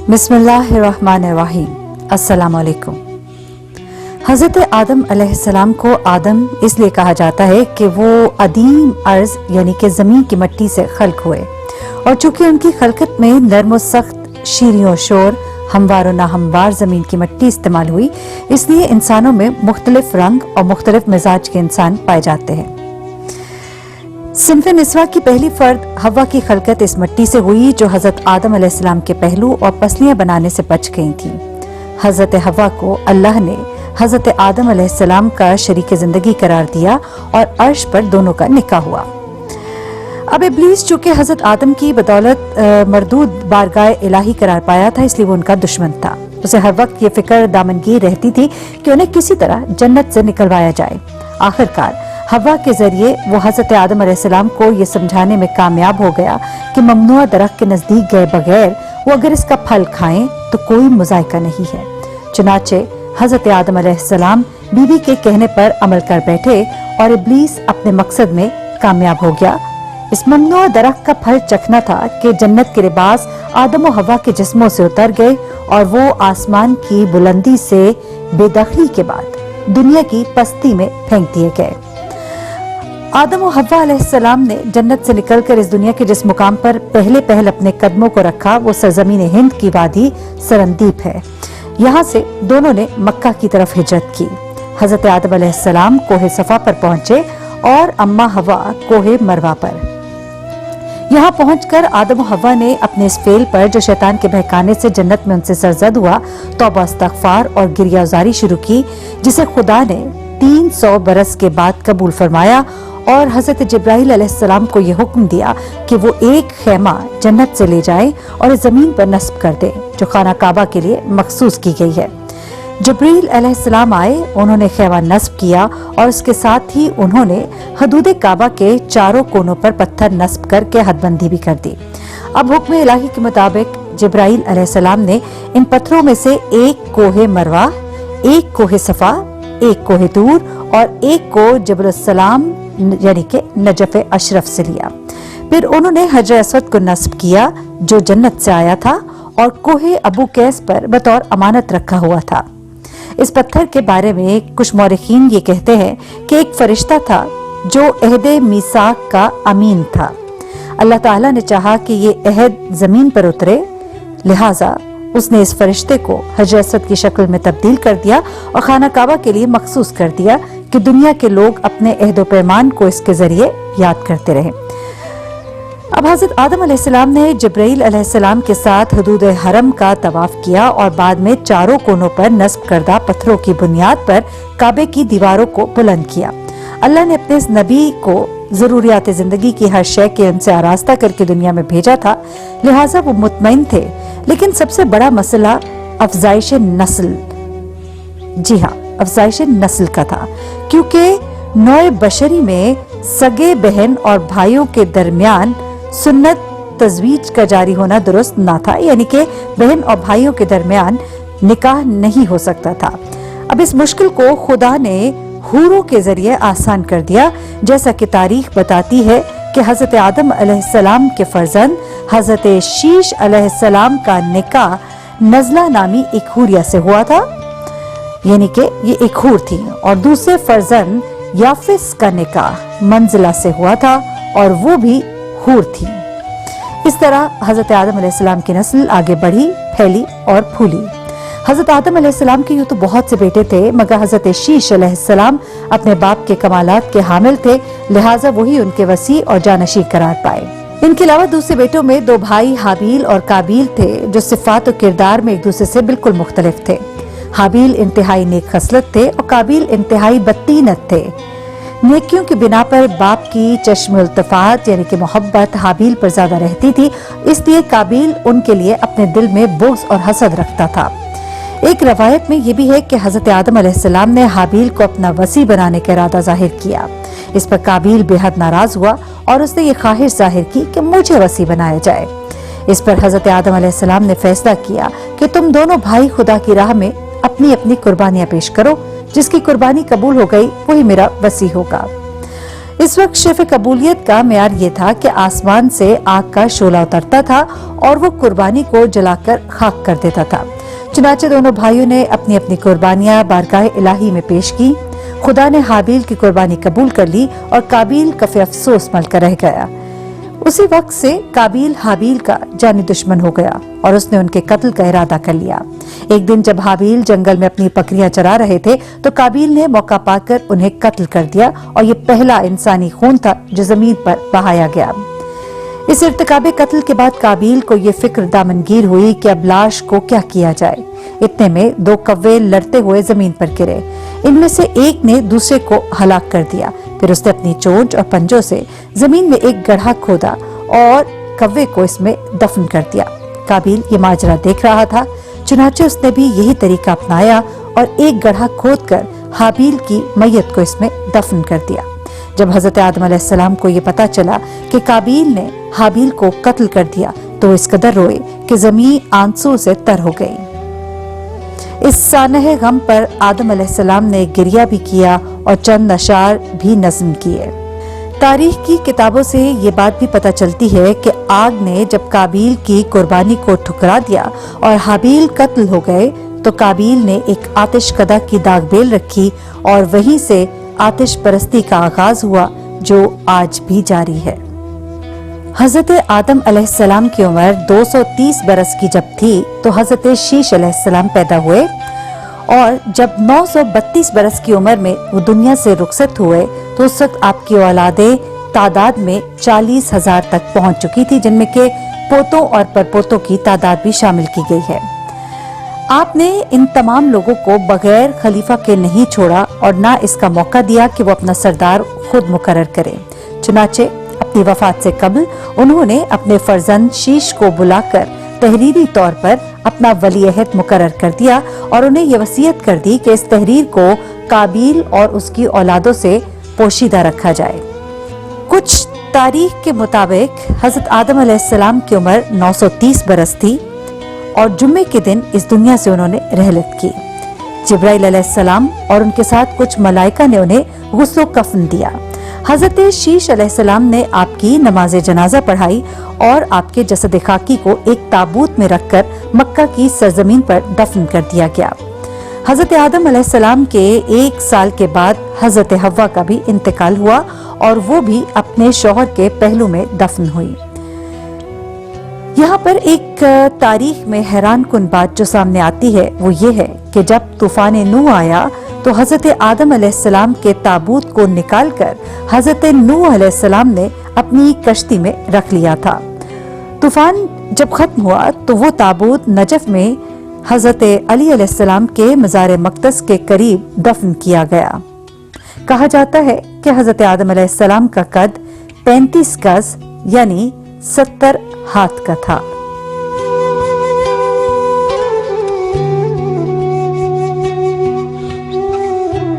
बिस्मिल्लाहिर्रहमानिर्रहीम। अस्सलामु अलैकुम। हज़रत आदम अलैहिस्सलाम को आदम इसलिए कहा जाता है कि वो अदीम अर्ज यानी कि ज़मीन की मिट्टी से खल्क हुए, और चूंकि उनकी खलकत में नर्म व सख्त, शीरीं व शोर, हमवार व नाहमवार ज़मीन की मिट्टी इस्तेमाल हुई, इसलिए इंसानों में मुख्तलिफ रंग और मुख्तलिफ मिजाज के इंसान पाए जाते हैं। सिन्फ़े निस्वा की पहली फर्द हव्वा की खलकत इस मिट्टी से हुई जो हज़रत आदम अलैहिस्सलाम के पहलू और पसलियां बनाने से बच गई थी। हज़रत हव्वा को अल्लाह ने हज़रत आदम अलैहिस्सलाम का शरीक ज़िंदगी करार दिया और अर्श पर दोनों का निकाह हुआ। अब इब्लीस चूंकि हज़रत आदम की बदौलत मरदूद बारगाह इलाही करार पाया था, इसलिए वो उनका दुश्मन था। उसे हर वक्त ये फिक्र दामनगीर रहती थी कि उन्हें किसी तरह जन्नत से निकलवाया जाए। आखिरकार हव्वा के जरिए वो हज़रत आदम अलैहिस्सलाम को ये समझाने में कामयाब हो गया कि ममनुआ दरख्त के नजदीक गए बगैर वो अगर इसका फल खाएं तो कोई मुज़ायका नहीं है। चुनाचे हज़रत आदम अलैहिस्सलाम बीवी के कहने पर अमल कर बैठे और इब्लीस अपने मकसद में कामयाब हो गया। इस ममनुआ दरख्त का फल चखना था कि जन्नत के लिबास आदम और हव्वा के जिस्मों से उतर गए और वो आसमान की बुलंदी से बेदखली के बाद दुनिया की पस्ती में फेंक दिए गए। आदम और हव्वा अलैहिस्सलाम ने जन्नत से निकलकर इस दुनिया के जिस मुकाम पर पहले अपने कदमों को रखा, वो सरजमीन हिंद की वादी सरंदीप है। यहाँ से दोनों ने मक्का की तरफ हिजरत की। हजरत आदम अलैहिस्सलाम कोहे सफा पर पहुंचे और अम्मा हव्वा कोहे मरवा पर। यहाँ पहुंचकर आदम और हव्वा ने अपने इस फेल पर, जो शैतान के बहकाने से जन्नत में उनसे सरजद हुआ, तौबा इस्तग़फ़ार और गिरियाज़ारी शुरू की, जिसे खुदा ने 300 बरस के बाद कबूल फरमाया और हजरत जिब्राइल अलैहिस्सलाम को यह हुक्म दिया कि वो एक खेमा जन्नत से ले जाएं और इस जमीन पर नस्ब कर दें जो खाना काबा के लिए मखसूस की गई है। जिब्रील अलैहिस्सलाम आए, उन्होंने खेमा नस्ब किया और उसके साथ ही उन्होंने हदूद काबा के चारों कोनों पर पत्थर नस्ब करके हदबंदी भी कर दी। अब हुक्म इलाही के मुताबिक जिब्राइल अलैहिस्सलाम ने इन पत्थरों में से एक कोहे मरवा, एक कोहे सफा, एक कोहे तूर और एक को जबलुस्सलाम यानी कि नजफ अशरफ से लिया। फिर उन्होंने हजर अस्वद को नस्ब किया जो जन्नत से आया था और कोहे अबू कैस पर बतौर अमानत रखा हुआ था। इस पत्थर के बारे में कुछ मौरिखीन ये कहते हैं कि एक फरिश्ता था जो अहद मीसाक का अमीन था। अल्लाह ताला ने चाहा कि ये अहद जमीन पर उतरे, लिहाजा उसने इस फरिश्ते को हजर अस्वद की शक्ल में तब्दील कर दिया और खाना काबा के लिए मखसूस कर दिया कि दुनिया के लोग अपने अहद व पैमान को इसके जरिए याद करते रहे। अब हजरत आदम अलैहिस्सलाम ने जिब्राइल अलैहिस्सलाम के साथ हदूद हरम का तवाफ किया और बाद में चारों कोनों पर नस्ब करदा पत्थरों की बुनियाद पर काबे की दीवारों को बुलंद किया। अल्लाह ने अपने इस नबी को जरूरियात जिंदगी की हर शय के उनसे आरास्ता करके दुनिया में भेजा था, लिहाजा वो मुतमईन थे। लेकिन सबसे बड़ा मसला अफजाइश नस्ल, जी हाँ, अफजाइश नस्ल का था, क्योंकि नौए बशरी में सगे बहन और भाइयों के दरमियान सुन्नत तजवीज का जारी होना दुरुस्त ना था, यानी कि बहन और भाइयों के दरमियान निकाह नहीं हो सकता था। अब इस मुश्किल को खुदा ने हूरों के जरिए आसान कर दिया, जैसा कि तारीख बताती है कि हजरत आदम अलैहिस्सलाम के फर्जंद हजरत शीश अलैहिस्सलाम का निकाह नजला नामी एक हूरिया से हुआ था, यानी कि ये एक हूर थी, और दूसरे फर्जंद याफिस का निकाह मंजिला से हुआ था और वो भी हूर थी। इस तरह हजरत आदम अलैहिस्सलाम की नस्ल आगे बढ़ी, फैली और फूली। हजरत आदम अलैहिस्सलाम के यूं तो बहुत से बेटे थे, मगर हजरत शीश अलैहिस्सलाम अपने बाप के कमालात के हामिल थे, लिहाजा वही उनके वसी और जानशी करार पाए। इनके अलावा दूसरे बेटों में दो भाई हाबील और काबील थे, जो सिफात और किरदार में एक दूसरे से बिल्कुल मुख्तलिफ थे। हाबील इंतहाई नेक खसलत थे और काबील इंतहाई बदतीनत थे। नेकियों की बिना पर बाप की चश्म इल्तिफात यानी कि मोहब्बत हाबील पर ज्यादा रहती थी, इसलिए काबील उनके लिए अपने दिल में बुग़्ज़ और हसद रखता था। एक रवायत में यह भी है कि हजरत आदम अलैहिस्सलाम ने हाबील को अपना वसी बनाने का इरादा जाहिर किया। इस पर काबील बेहद नाराज हुआ और उसने ये ख्वाहिश जाहिर की कि मुझे वसी बनाया जाए। इस पर हजरत आदम अलैहिस्सलाम ने फैसला किया कि तुम दोनों भाई खुदा की राह में अपनी अपनी कुर्बानियां पेश करो, जिसकी कुर्बानी कबूल हो गई वही मेरा वसी होगा। इस वक्त शेफ कबूलियत का मेयार ये था कि आसमान से आग का शोला उतरता था और वो कुर्बानी को जलाकर खाक कर देता था। चुनाचे दोनों भाइयों ने अपनी अपनी कुर्बानियां बारगाह इलाही में पेश की। खुदा ने हाबील की कुर्बानी कबूल कर ली और काबिल कफे अफसोस मलकर रह गया। उसी वक्त से काबिल हाबील का जानी दुश्मन हो गया और उसने उनके कत्ल का इरादा कर लिया। एक दिन जब हाबील जंगल में अपनी बकरियां चरा रहे थे तो काबिल ने मौका पाकर उन्हें कत्ल कर दिया और ये पहला इंसानी खून था जो जमीन पर बहाया गया। इस इर्तिकाबे कत्ल के बाद काबिल को ये फिक्र दामनगीर हुई कि अब लाश को क्या किया जाए। इतने में 2 कव्वे लड़ते हुए जमीन पर गिरे। इनमें से एक ने दूसरे को हलाक कर दिया। फिर उसने अपनी चोंच और पंजों से जमीन में एक गड्ढा खोदा और कव्वे को इसमें दफन कर दिया। काबिल ये माजरा देख रहा था, चुनाचे उसने भी यही तरीका अपनाया और एक गड्ढा खोदकर हाबील की मैयत को इसमें दफन कर दिया। जब हजरत आदम अलैहिस्सलाम को ये पता चला कि काबिल ने हाबील को कत्ल कर दिया तो इस कदर रोए कि जमीन आंसू से तर हो गई। इस सानह गम पर आदम अलैहिस्सलाम ने गिरिया भी किया और चंद अशार भी नज़्म किए। तारीख की किताबों से ये बात भी पता चलती है कि आग ने जब काबिल की कुर्बानी को ठुकरा दिया और हाबील कत्ल हो गए तो काबिल ने एक आतिश कदा की दाग बेल रखी और वहीं से आतिश परस्ती का आगाज हुआ जो आज भी जारी है। हजरत आदम अलैहिस्सलाम की उम्र 230 बरस की जब थी तो हजरत शीश अलैहिस्सलाम पैदा हुए और जब 932 बरस की उम्र में वो दुनिया से रुखसत हुए तो उस वक्त आपकी औलादें तादाद में 40,000 तक पहुंच चुकी थी, जिनमें के पोतों और परपोतों की तादाद भी शामिल की गई है। आपने इन तमाम लोगों को बगैर खलीफा के नहीं छोड़ा और ना इसका मौका दिया कि वो अपना सरदार खुद मुकर्रर करें। चुनाचे अपनी वफात से कबल उन्होंने अपने फर्जंद शीश को बुलाकर तहरीरी तौर पर अपना वली-ए-अहद मुकर्रर कर दिया और उन्हें यह वसीयत कर दी कि इस तहरीर को काबिल और उसकी औलादों से पोशीदा रखा जाए। कुछ तारीख के मुताबिक हजरत आदम अलैहिस्सलाम की उम्र 930 बरस थी और जुम्मे के दिन इस दुनिया से उन्होंने रहलत की। जिब्राइल अलैहिस्सलाम और उनके साथ कुछ मलाइका ने उन्हें गुस्ल कफन दिया। हजरत शीश अलैहिस्सलाम ने आपकी नमाज जनाजा पढ़ाई और आपके जसद खाकी को एक ताबूत में रखकर मक्का की सरजमीन पर दफन कर दिया गया। हजरत आदम अलैहिस्सलाम के 1 साल के बाद हजरत हव्वा का भी इंतकाल हुआ और वो भी अपने शौहर के पहलू में दफन हुई। यहाँ पर एक तारीख में हैरान कुन बात जो सामने आती है वो ये है कि जब तूफान नूह आया तो हजरत आदम अलैहिस्सलाम के ताबूत को निकालकर हजरत नूह अलैहिस्सलाम ने अपनी कश्ती में रख लिया था। तूफान जब खत्म हुआ तो वो ताबूत नजफ में हजरत अली अलैहिस्सलाम के मज़ार मक़दस के करीब दफन किया गया। कहा जाता है कि हजरत आदम अलैहिस्सलाम का कद 35 गज यानी 70 हाथ का था।